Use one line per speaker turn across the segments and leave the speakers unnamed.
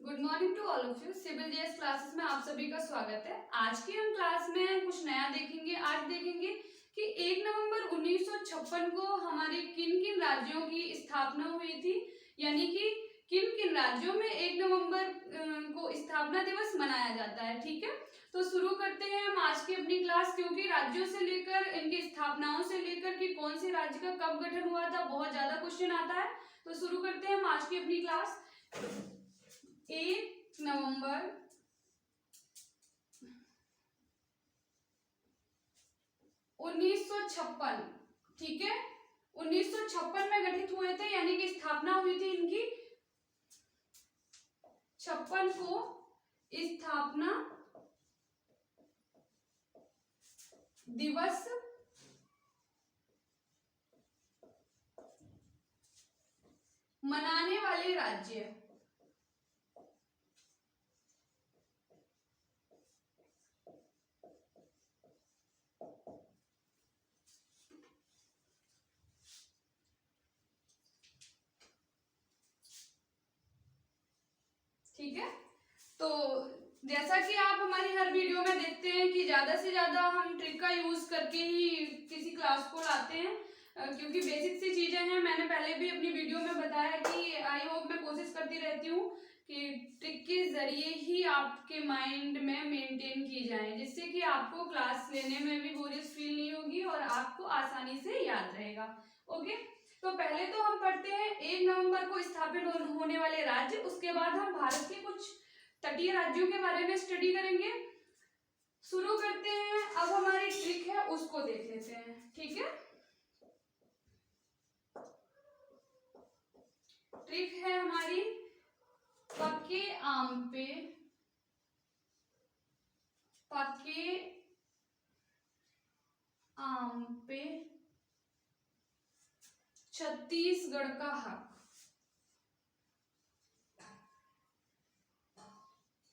Good morning to all of you. Civil JS classes में आप सभी का स्वागत है। आज की हम क्लास में कुछ नया देखेंगे। आज देखेंगे कि 1 नवंबर 1956 को हमारे किन किन राज्यों की स्थापना हुई थी, यानी कि किन किन राज्यों में 1 नवंबर को स्थापना दिवस मनाया जाता है। ठीक है, तो शुरू करते हैं हम आज की अपनी क्लास। क्योंकि राज्यों से लेकर इनकी स्थापनाओं से लेकर कि कौन से राज्य का कब गठन हुआ था, बहुत ज्यादा क्वेश्चन आता है। तो शुरू करते हैं हम आज की अपनी क्लास। 1 नवंबर 1956, ठीक है, 1956 में गठित हुए थे, यानी कि स्थापना हुई थी इनकी। 56 को स्थापना दिवस मनाने वाले राज्य, ठीक है। तो जैसा कि आप हमारी हर वीडियो में देखते हैं कि ज्यादा से ज्यादा हम ट्रिक का यूज करके ही किसी क्लास को लाते हैं, क्योंकि बेसिक सी चीजें हैं। मैंने पहले भी अपनी वीडियो में बताया कि आई होप मैं कोशिश करती रहती हूँ कि ट्रिक के जरिए ही आपके माइंड में मेंटेन की जाए, जिससे कि आपको क्लास लेने में भी बोरियस फील नहीं होगी और आपको आसानी से याद रहेगा। ओके, तो पहले तो हम पढ़ते हैं 1 नवंबर को स्थापित होने वाले राज्य, उसके बाद हम भारत के कुछ तटीय राज्यों के बारे में स्टडी करेंगे। शुरू करते हैं। अब हमारी ट्रिक है उसको देख लेते हैं, ठीक है। ट्रिक है हमारी पके आम पे छत्तीसगढ़ का हक।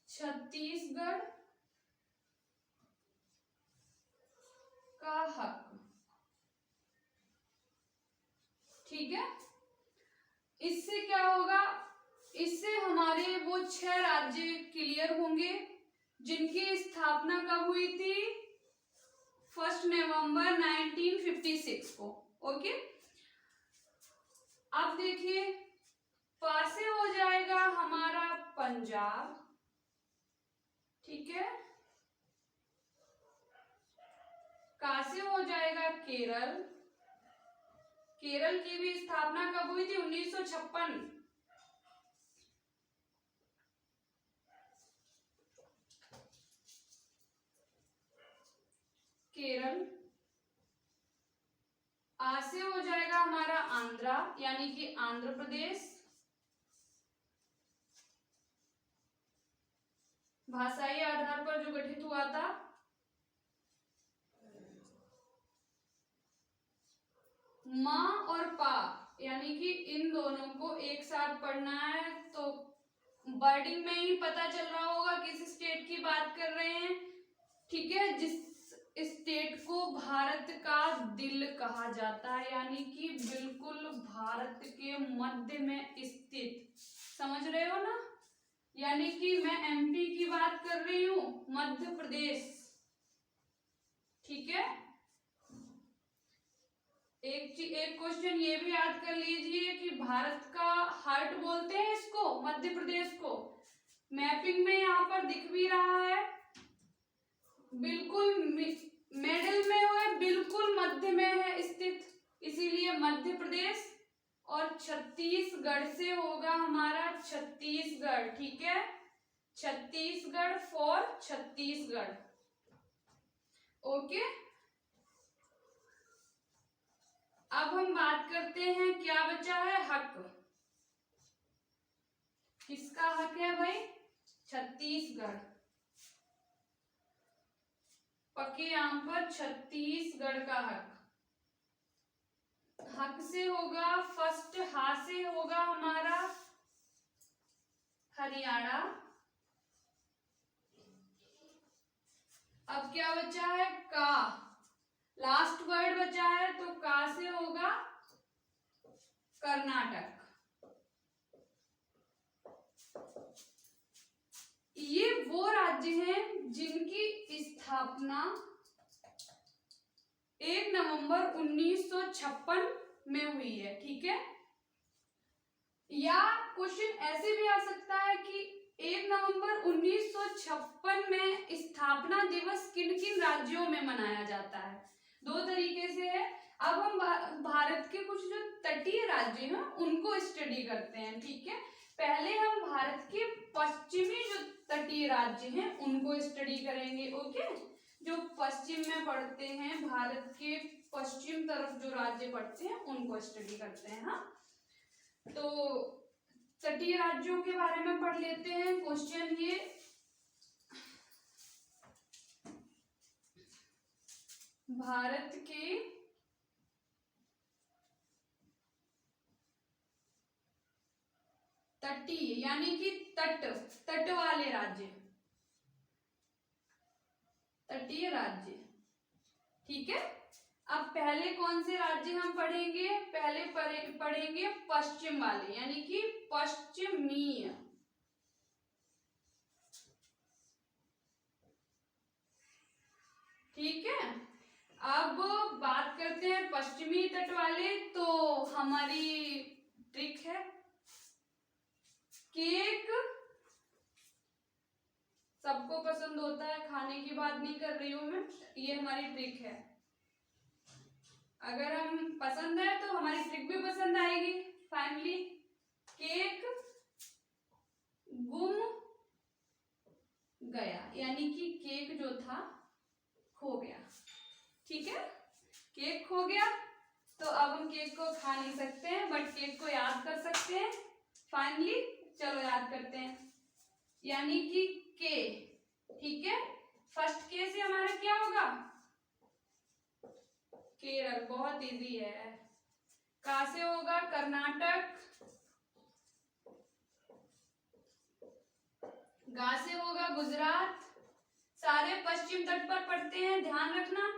छत्तीसगढ़ का हक, ठीक है। इससे क्या होगा, इससे हमारे वो 6 राज्य क्लियर होंगे जिनकी स्थापना कब हुई थी, 1 नवंबर 1956 को। ओके, अब देखिए, पा से हो जाएगा हमारा पंजाब, ठीक है। का से हो जाएगा केरल। केरल की भी स्थापना कब हुई थी, 1956। केरल। आ से हो जाएगा हमारा आंध्रा, यानी कि आंध्र प्रदेश। भाषाई आधार पर जो गठित हुआ था। माँ और पा, यानी कि इन दोनों को एक साथ पढ़ना है, तो वर्डिंग में ही पता चल रहा होगा किस स्टेट की बात कर रहे हैं, ठीक है। जिस स्टेट को भारत का दिल कहा जाता है, यानी कि बिल्कुल भारत के मध्य में स्थित, समझ रहे हो ना। यानी कि मैं एमपी की बात कर रही हूं, मध्य प्रदेश, ठीक है। एक क्वेश्चन ये भी याद कर लीजिए कि भारत का हार्ट बोलते हैं इसको, मध्य प्रदेश को। मैपिंग में यहाँ पर दिख भी रहा है, बिल्कुल मिडिल में है, बिल्कुल मध्य में है स्थित, इसीलिए मध्य प्रदेश। और छत्तीसगढ़ से होगा हमारा छत्तीसगढ़, ठीक है। छत्तीसगढ़ फॉर छत्तीसगढ़। ओके, अब हम बात करते हैं क्या बचा है, हक। किसका हक है भाई, छत्तीसगढ़। पके आम पर छत्तीसगढ़ का हक। हक से होगा फर्स्ट, हा से होगा हमारा हरियाणा। अब क्या बचा है, का, लास्ट वर्ड बचा है, तो का से होगा कर्नाटक। राज्य हैं जिनकी स्थापना 1 नवंबर 1956 में हुई है, ठीक है। या क्वेश्चन ऐसे भी आ सकता है कि 1 नवंबर 1956 में स्थापना दिवस किन किन राज्यों में मनाया जाता है। दो तरीके से है। अब हम भारत के कुछ जो तटीय राज्य हैं उनको स्टडी करते हैं, ठीक है। पहले हम भारत के पश्चिमी जो तटीय राज्य हैं उनको स्टडी करेंगे, ओके। जो पश्चिम में पड़ते हैं, भारत के पश्चिम तरफ जो राज्य पड़ते हैं उनको स्टडी करते हैं। हाँ, तो तटीय राज्यों के बारे में पढ़ लेते हैं। क्वेश्चन ये, भारत के तटीय यानी कि तट वाले राज्य, तटीय राज्य, ठीक है। अब पहले कौन से राज्य हम पढ़ेंगे? पहले पढ़ेंगे पश्चिम वाले यानी कि पश्चिमीय, ठीक है। अब बात करते हैं पश्चिमी तट वाले। तो हमारी ट्रिक है केक, सबको पसंद होता है, खाने की बात नहीं कर रही हूं मैं, ये हमारी ट्रिक है। अगर हम पसंद है तो हमारी ट्रिक भी पसंद आएगी। फाइनली केक गुम गया यानी कि केक जो था खो गया, ठीक है। केक खो गया तो अब हम केक को खा नहीं सकते हैं, बट केक को याद कर सकते हैं। फाइनली चलो याद करते हैं, यानी कि के, ठीक है। फर्स्ट के से हमारा क्या होगा? केरल, बहुत इजी है। का से होगा कर्नाटक, गा से होगा गुजरात। सारे पश्चिम तट पर पड़ते हैं, ध्यान रखना।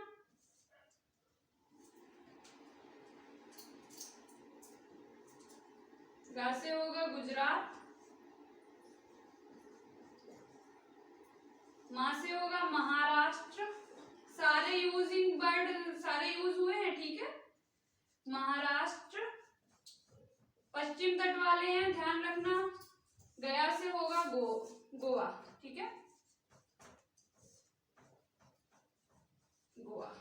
गा से होगा गुजरात, मा से होगा महाराष्ट्र। सारे यूजिंग वर्ड सारे यूज हुए हैं, ठीक है। महाराष्ट्र पश्चिम तट वाले हैं, ध्यान रखना। गया से होगा गोवा, ठीक है, गोवा।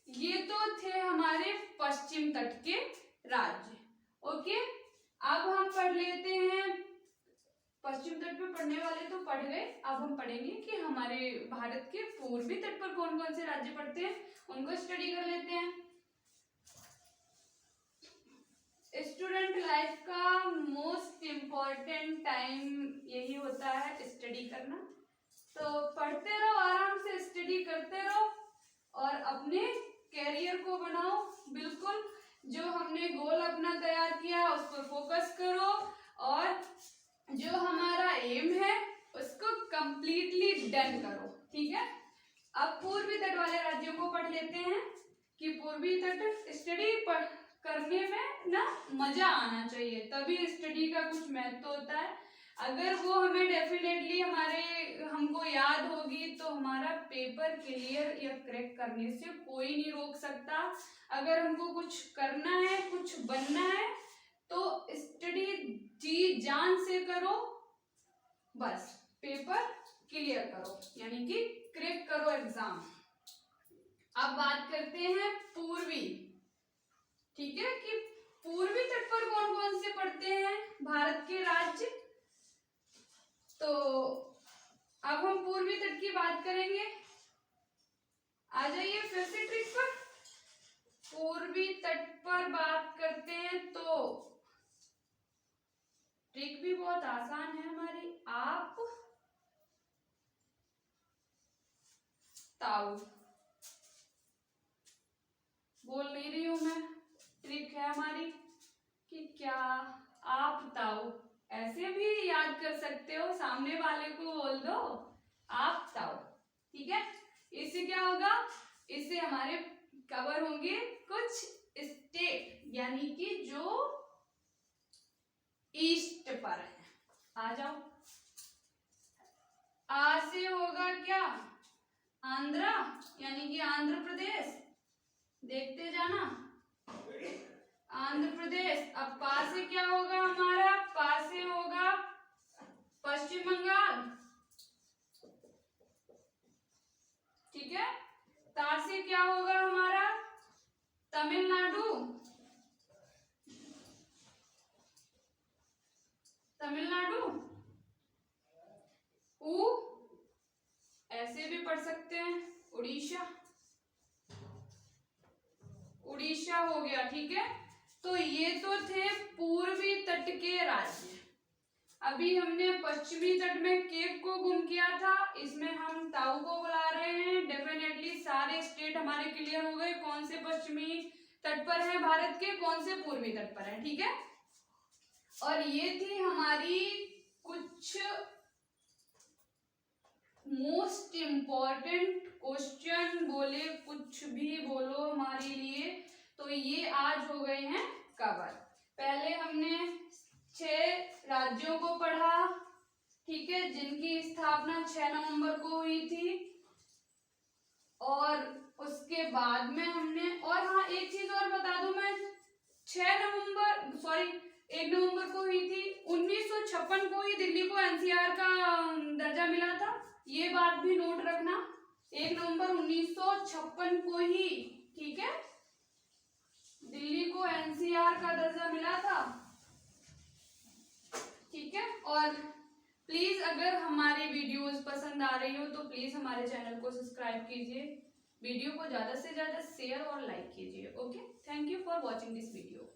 ये तो थे हमारे पश्चिम तट के राज्य, ओके। अब हम पढ़ लेते हैं, पश्चिम तट पे पढ़ने वाले तो पढ़ गए। अब हम पढ़ेंगे कि हमारे भारत के पूर्वी तट पर कौन कौन से राज्य पड़ते हैं, उनको स्टडी कर लेते हैं। स्टूडेंट लाइफ का मोस्ट इम्पोर्टेंट टाइम यही होता है, स्टडी करना। तो पढ़ते रहो, आराम से स्टडी करते रहो और अपने कैरियर को बनाओ। बिल्कुल जो हमने गोल अपना तैयार किया उस पर फोकस करो और जो हमारा एम है उसको कंप्लीटली डन करो, ठीक है। अब पूर्वी तट वाले राज्यों को पढ़ लेते हैं कि पूर्वी तट स्टडी करने में ना मजा आना चाहिए, तभी स्टडी का कुछ महत्व होता है। अगर वो हमें डेफिनेटली हमको याद होगी तो हमारा पेपर क्लियर या क्रैक करने से कोई नहीं रोक सकता। अगर हमको कुछ करना है, कुछ बनना है तो स्टडी जी जान से करो, बस पेपर क्लियर करो यानी कि क्रैक करो एग्जाम। अब बात करते हैं पूर्वी, ठीक है, कि पूर्वी तट पर कौन कौन से पड़ते हैं भारत के राज्य। तो अब हम पूर्वी तट की बात करेंगे। आ जाइए फिर से ट्रिक पर। पूर्वी तट पर बात करते हैं तो ट्रिक भी बहुत आसान है हमारी। आप ताऊ, बोल नहीं रही हूं मैं, ट्रिक है हमारी कि क्या आप ताऊ, ऐसे भी याद कर सकते हो, सामने वाले को बोल दो आप ताऊ, ठीक है। इससे क्या होगा, इससे हमारे कवर होंगे कुछ स्टेट यानी कि जो ईस्ट पर है। आ जाओ, आ से होगा क्या, आंध्रा, यानी कि आंध्र प्रदेश, देखते जाना, आंध्र प्रदेश। अब पा से क्या होगा हमारा, पा से होगा पश्चिम बंगाल, ठीक है। ता से क्या होगा हमारा, तमिलनाडु, तमिलनाडु। उ ऐसे भी पढ़ सकते हैं, उड़ीसा, उड़ीसा हो गया, ठीक है। तो ये तो थे पूर्वी तट के राज्य। अभी हमने पश्चिमी तट में केप को गुम किया था, इसमें हम ताऊ को बुला रहे हैं। डेफिनेटली सारे स्टेट हमारे क्लियर हो गए, कौन से पश्चिमी तट पर है भारत के, कौन से पूर्वी तट पर है, ठीक है। और ये थी हमारी कुछ मोस्ट इम्पॉर्टेंट क्वेश्चन, बोले कुछ भी बोलो हमारे लिए, तो ये आज हो गए हैं कवर। पहले हमने 6 राज्यों को पढ़ा, ठीक है, जिनकी स्थापना 6 नवंबर को हुई थी। और उसके बाद में हमने, और हाँ एक चीज और बता दूं मैं, 1 नवंबर को हुई थी। 1956 को ही दिल्ली को एनसीआर का दर्जा मिला था, ये बात भी नोट रखना। 1 नवंबर 1956 को ही, ठीक है, दिल्ली को एनसीआर का दर्जा मिला था, ठीक है। और प्लीज अगर हमारी वीडियोस पसंद आ रही हो तो प्लीज हमारे चैनल को सब्सक्राइब कीजिए, वीडियो को ज्यादा से ज्यादा शेयर और लाइक कीजिए। Okay, thank you for watching this video.